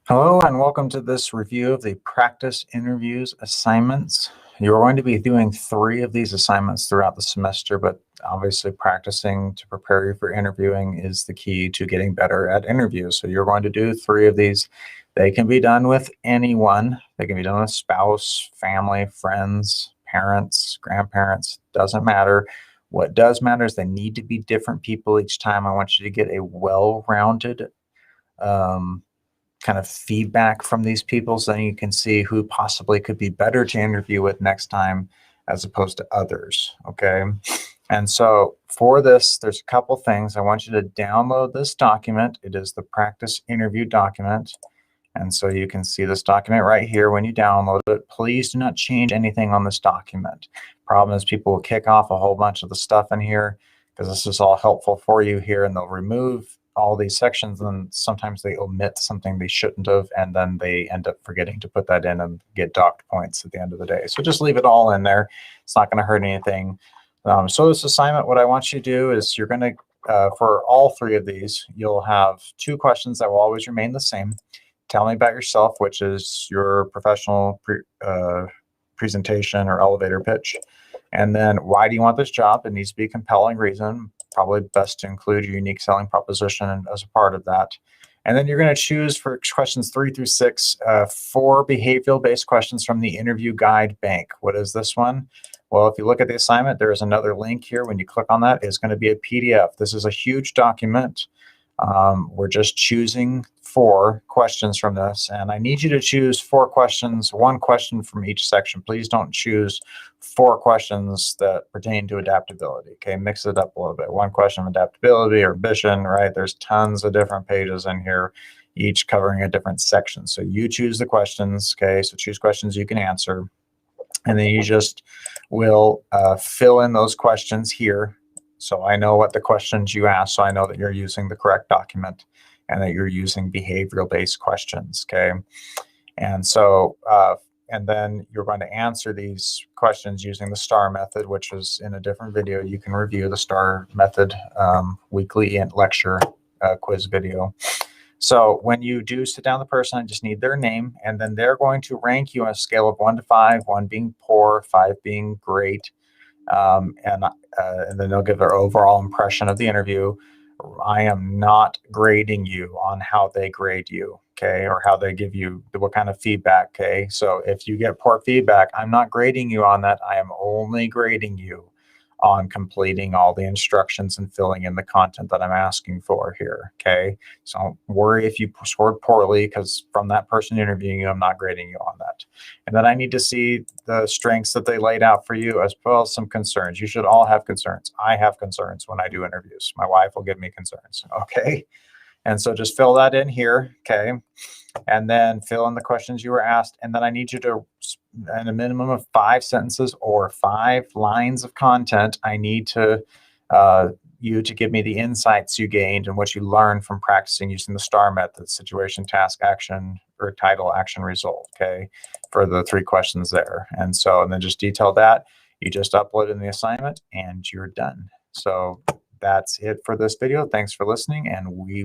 Hello and welcome to this review of the practice interviews assignments. You're going to be doing 3 of these assignments throughout the semester, but obviously practicing to prepare you for interviewing is the key to getting better at interviews. So you're going to do 3 of these. They can be done with anyone. They can be done with spouse, family, friends, parents, grandparents, doesn't matter. What does matter is they need to be different people each time. I want you to get a well-rounded kind of feedback from these people so then you can see who possibly could be better to interview with next time as opposed to others. Okay. And so for this, there's a couple things. I want you to download this document. It is the practice interview document. And so you can see this document right here when you download it. Please do not change anything on this document. Problem is people will kick off a whole bunch of the stuff in here because this is all helpful for you here, and they'll remove all these sections, and sometimes they omit something they shouldn't have, and then they end up forgetting to put that in and get docked points at the end of the day. So just leave it all in there. It's not going to hurt anything. So this assignment, what I want you to do is you're going to, for all 3 of these, you'll have 2 questions that will always remain the same. Tell me about yourself, which is your professional presentation or elevator pitch. And then why do you want this job? It needs to be a compelling reason. Probably best to include your unique selling proposition as a part of that. And then you're going to choose for questions 3 through 6, 4 behavioral-based questions from the interview guide bank. What is this one? Well, if you look at the assignment, there is another link here. When you click on that, it's going to be a PDF. This is a huge document. We're just choosing 4 questions from this, and I need you to choose 4 questions, 1 question from each section. Please don't choose 4 questions that pertain to adaptability. Okay, mix it up a little bit. 1 question of adaptability or ambition, right? There's tons of different pages in here, each covering a different section. So you choose the questions, okay? So choose questions you can answer, and then you just will fill in those questions here. So I know what the questions you ask, so I know that you're using the correct document and that you're using behavioral-based questions, okay? And so, and then you're going to answer these questions using the STAR method, which is in a different video. You can review the STAR method weekly and lecture quiz video. So when you do sit down the person, I just need their name, and then they're going to rank you on a scale of 1 to 5, 1 being poor, 5 being great. And then they'll give their overall impression of the interview. I am not grading you on how they grade you, okay, or how they give you what kind of feedback, okay? So if you get poor feedback, I'm not grading you on that. I am only grading you on completing all the instructions and filling in the content that I'm asking for here, okay? So don't worry if you scored poorly, because from that person interviewing you, I'm not grading you on that. And then I need to see the strengths that they laid out for you, as well as some concerns. You should all have concerns. I have concerns when I do interviews. My wife will give me concerns, okay? And so just fill that in here, okay? And then fill in the questions you were asked. And then I need you to, in a minimum of 5 sentences or 5 lines of content, I need to you to give me the insights you gained and what you learned from practicing using the STAR method: situation, task, action, or title, action, result, okay, for the 3 questions there. And so, and then just detail that. You just upload in the assignment and you're done. So that's it for this video. Thanks for listening, and we